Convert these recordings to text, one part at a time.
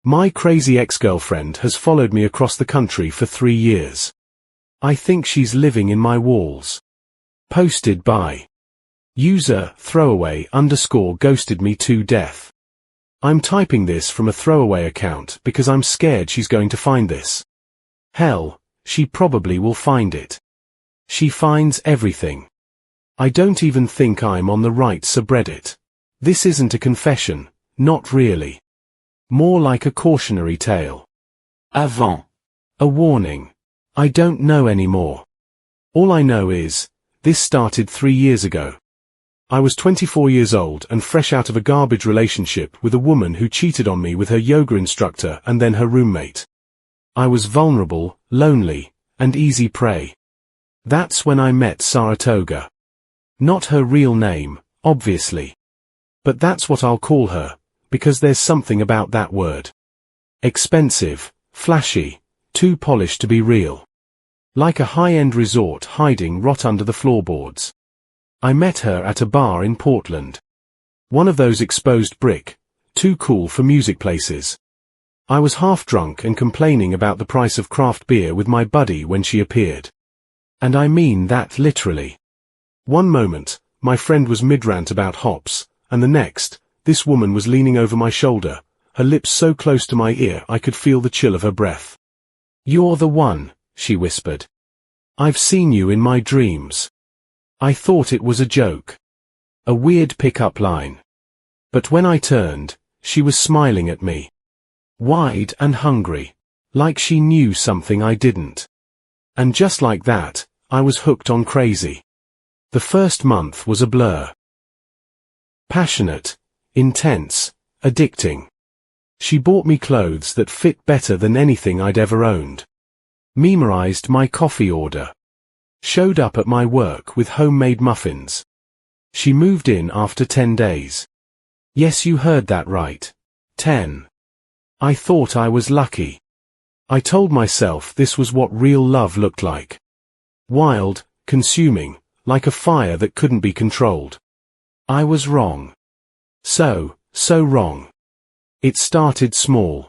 My crazy ex-girlfriend has followed me across the country for 3 years. I think she's living in my walls. Posted by user _ghosted me to death. I'm typing this from a throwaway account because I'm scared she's going to find this. Hell, she probably will find it. She finds everything. I don't even think I'm on the right subreddit. This isn't a confession, not really. More like a cautionary tale. Avant. A warning. I don't know anymore. All I know is, this started 3 years ago. I was 24 years old and fresh out of a garbage relationship with a woman who cheated on me with her yoga instructor and then her roommate. I was vulnerable, lonely, and easy prey. That's when I met Saratoga. Not her real name, obviously. But that's what I'll call her, because there's something about that word. Expensive, flashy, too polished to be real. Like a high-end resort hiding rot under the floorboards. I met her at a bar in Portland. One of those exposed brick, too cool for music places. I was half drunk and complaining about the price of craft beer with my buddy when she appeared. And I mean that literally. One moment, my friend was mid-rant about hops, and the next, this woman was leaning over my shoulder, her lips so close to my ear I could feel the chill of her breath. "You're the one," she whispered. "I've seen you in my dreams." I thought it was a joke. A weird pick-up line. But when I turned, she was smiling at me. Wide and hungry. Like she knew something I didn't. And just like that, I was hooked on crazy. The first month was a blur. Passionate, intense, addicting. She bought me clothes that fit better than anything I'd ever owned. Memorized my coffee order. Showed up at my work with homemade muffins. She moved in after 10 days. Yes, you heard that right. 10. I thought I was lucky. I told myself this was what real love looked like. Wild, consuming, like a fire that couldn't be controlled. I was wrong. So wrong. It started small.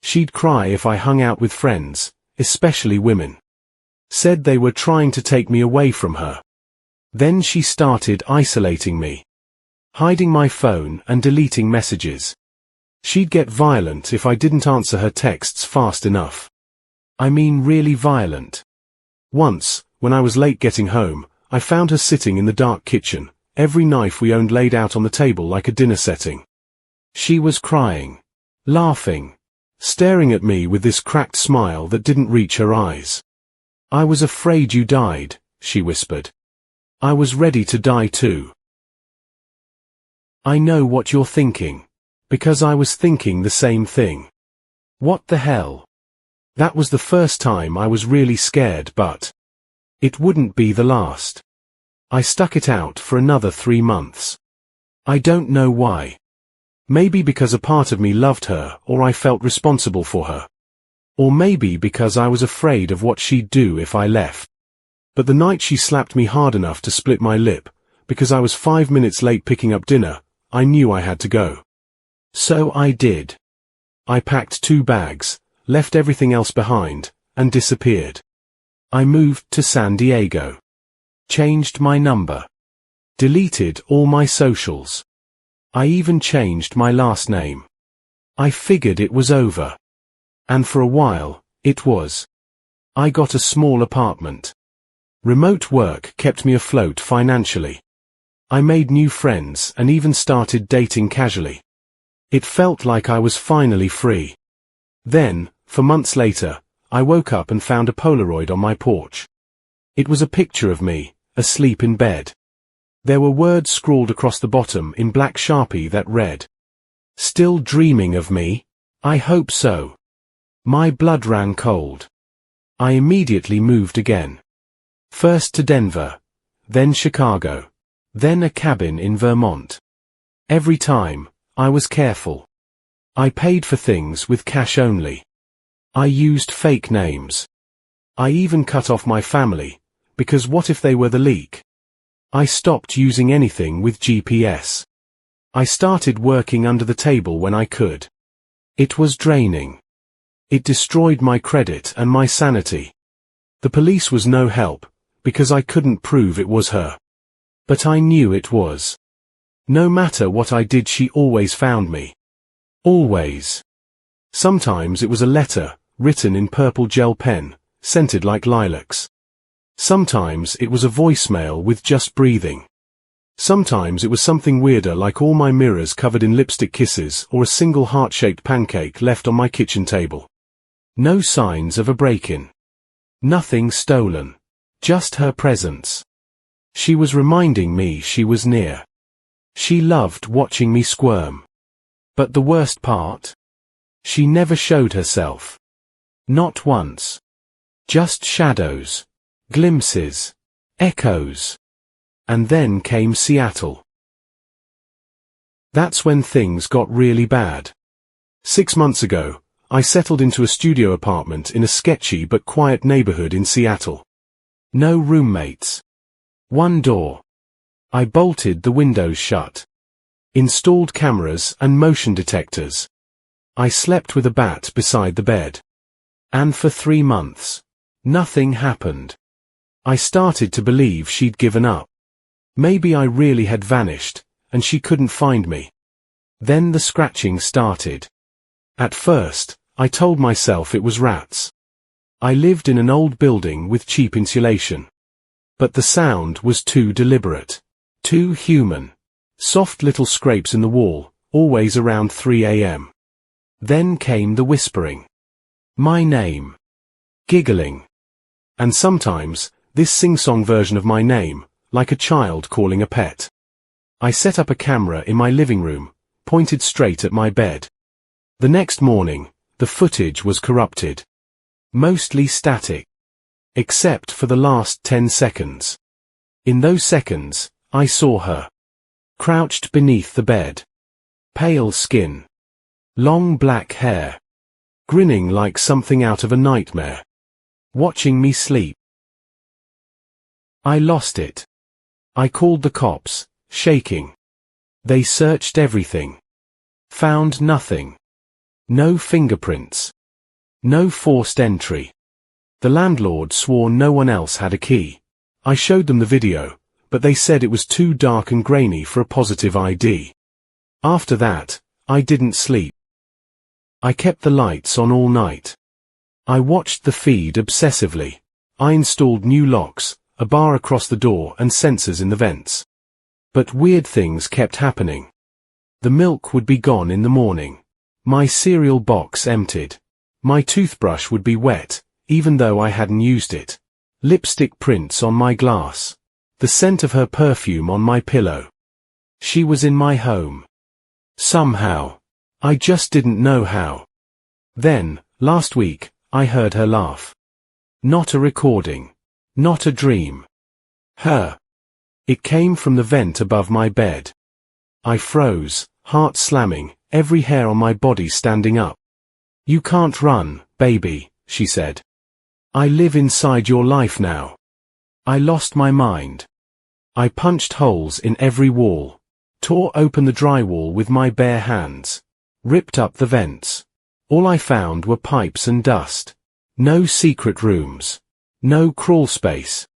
She'd cry if I hung out with friends, especially women. Said they were trying to take me away from her. Then she started isolating me. Hiding my phone and deleting messages. She'd get violent if I didn't answer her texts fast enough. I mean really violent. Once, when I was late getting home, I found her sitting in the dark kitchen, every knife we owned laid out on the table like a dinner setting. She was crying, laughing, staring at me with this cracked smile that didn't reach her eyes. "I was afraid you died," she whispered. "I was ready to die too." I know what you're thinking. Because I was thinking the same thing. What the hell? That was the first time I was really scared, but it wouldn't be the last. I stuck it out for another 3 months. I don't know why. Maybe because a part of me loved her or I felt responsible for her. Or maybe because I was afraid of what she'd do if I left. But the night she slapped me hard enough to split my lip, because I was 5 minutes late picking up dinner, I knew I had to go. So I did. I packed 2 bags, left everything else behind, and disappeared. I moved to San Diego. Changed my number. Deleted all my socials. I even changed my last name. I figured it was over. And for a while, it was. I got a small apartment. Remote work kept me afloat financially. I made new friends and even started dating casually. It felt like I was finally free. Then, for months later, I woke up and found a Polaroid on my porch. It was a picture of me, asleep in bed. There were words scrawled across the bottom in black Sharpie that read, "Still dreaming of me? I hope so." My blood ran cold. I immediately moved again. First to Denver, then Chicago, then a cabin in Vermont. Every time, I was careful. I paid for things with cash only. I used fake names. I even cut off my family, because what if they were the leak? I stopped using anything with GPS. I started working under the table when I could. It was draining. It destroyed my credit and my sanity. The police was no help, because I couldn't prove it was her. But I knew it was. No matter what I did, she always found me. Always. Sometimes it was a letter, written in purple gel pen, scented like lilacs. Sometimes it was a voicemail with just breathing. Sometimes it was something weirder, like all my mirrors covered in lipstick kisses or a single heart-shaped pancake left on my kitchen table. No signs of a break-in. Nothing stolen. Just her presence. She was reminding me she was near. She loved watching me squirm. But the worst part? She never showed herself. Not once. Just shadows. Glimpses. Echoes. And then came Seattle. That's when things got really bad. 6 months ago, I settled into a studio apartment in a sketchy but quiet neighborhood in Seattle. No roommates. One door. I bolted the windows shut. Installed cameras and motion detectors. I slept with a bat beside the bed. And for 3 months, nothing happened. I started to believe she'd given up. Maybe I really had vanished, and she couldn't find me. Then the scratching started. At first, I told myself it was rats. I lived in an old building with cheap insulation. But the sound was too deliberate. Too human. Soft little scrapes in the wall, always around 3 a.m. Then came the whispering. My name. Giggling. And sometimes, this sing-song version of my name, like a child calling a pet. I set up a camera in my living room, pointed straight at my bed. The next morning, the footage was corrupted. Mostly static. Except for the last 10 seconds. In those seconds, I saw her. Crouched beneath the bed. Pale skin. Long black hair. Grinning like something out of a nightmare. Watching me sleep. I lost it. I called the cops, shaking. They searched everything. Found nothing. No fingerprints. No forced entry. The landlord swore no one else had a key. I showed them the video, but they said it was too dark and grainy for a positive ID. After that, I didn't sleep. I kept the lights on all night. I watched the feed obsessively. I installed new locks, a bar across the door and sensors in the vents. But weird things kept happening. The milk would be gone in the morning. My cereal box emptied. My toothbrush would be wet, even though I hadn't used it. Lipstick prints on my glass. The scent of her perfume on my pillow. She was in my home. Somehow. I just didn't know how. Then, last week, I heard her laugh. Not a recording. Not a dream. Her. It came from the vent above my bed. I froze, heart slamming, every hair on my body standing up. You can't run, baby, she said. I live inside your life now. I lost my mind. I punched holes in every wall, tore open the drywall with my bare hands, ripped up the vents. All I found were pipes and dust. No secret rooms. No crawl space.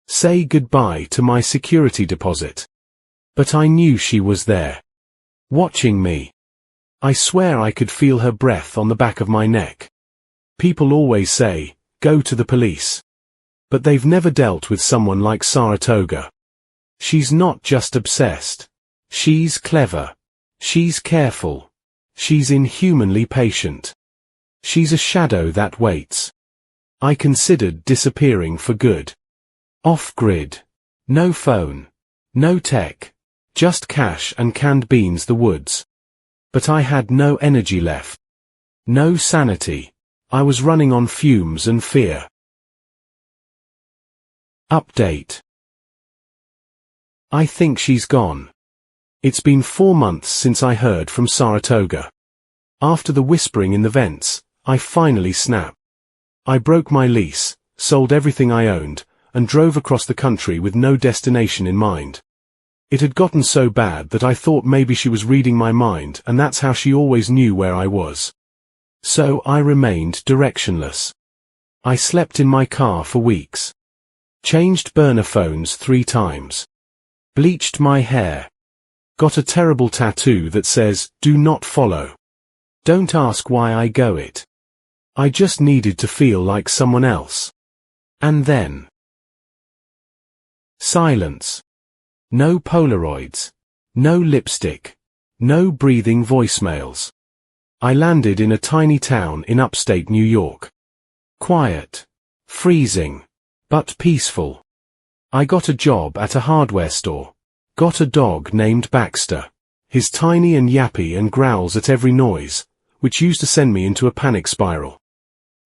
Say goodbye to my security deposit. But I knew she was there. Watching me. I swear I could feel her breath on the back of my neck. People always say, go to the police. But they've never dealt with someone like Saratoga. She's not just obsessed. She's clever. She's careful. She's inhumanly patient. She's a shadow that waits. I considered disappearing for good. Off-grid. No phone. No tech. Just cash and canned beans, the woods. But I had no energy left. No sanity. I was running on fumes and fear. Update. I think she's gone. It's been 4 months since I heard from Saratoga. After the whispering in the vents, I finally snapped. I broke my lease, sold everything I owned, and drove across the country with no destination in mind. It had gotten so bad that I thought maybe she was reading my mind, and that's how she always knew where I was. So I remained directionless. I slept in my car for weeks. Changed burner phones 3 times. Bleached my hair. Got a terrible tattoo that says, "Do not follow." Don't ask why I go it. I just needed to feel like someone else. And then... silence. No Polaroids. No lipstick. No breathing voicemails. I landed in a tiny town in upstate New York. Quiet. Freezing. But peaceful. I got a job at a hardware store. Got a dog named Baxter. He's tiny and yappy and growls at every noise, which used to send me into a panic spiral.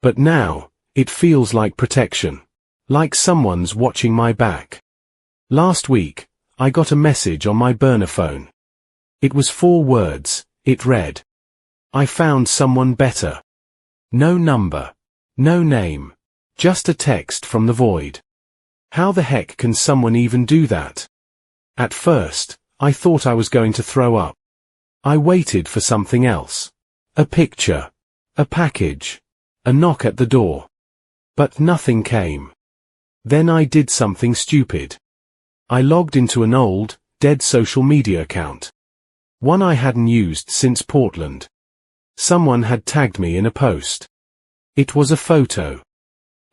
But now, it feels like protection. Like someone's watching my back. Last week, I got a message on my burner phone. It was 4 words. It read, "I found someone better." No number. No name. Just a text from the void. How the heck can someone even do that? At first, I thought I was going to throw up. I waited for something else. A picture. A package. A knock at the door. But nothing came. Then I did something stupid. I logged into an old, dead social media account. One I hadn't used since Portland. Someone had tagged me in a post. It was a photo.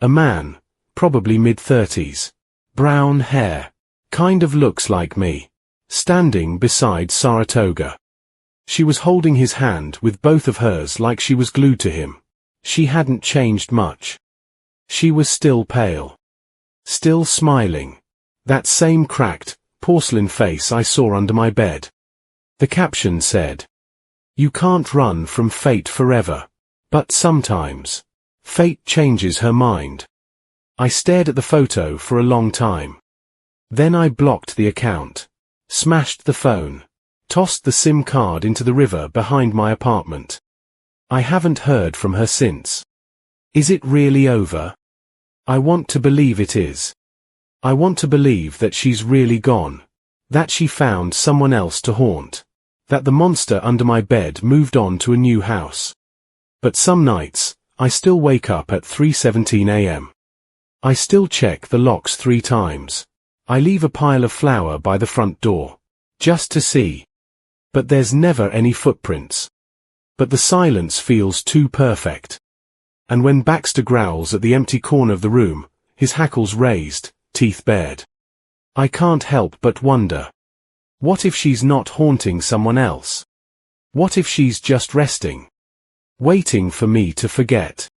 A man, probably mid-30s. Brown hair. Kind of looks like me. Standing beside Saratoga. She was holding his hand with both of hers like she was glued to him. She hadn't changed much. She was still pale. Still smiling. That same cracked, porcelain face I saw under my bed. The caption said, "You can't run from fate forever. But sometimes, fate changes her mind." I stared at the photo for a long time. Then I blocked the account. Smashed the phone. Tossed the SIM card into the river behind my apartment. I haven't heard from her since. Is it really over? I want to believe it is. I want to believe that she's really gone. That she found someone else to haunt. That the monster under my bed moved on to a new house. But some nights, I still wake up at 3:17 a.m. I still check the locks 3 times. I leave a pile of flour by the front door. Just to see. But there's never any footprints. But the silence feels too perfect. And when Baxter growls at the empty corner of the room, his hackles raised, teeth bared. I can't help but wonder. What if she's not haunting someone else? What if she's just resting? Waiting for me to forget?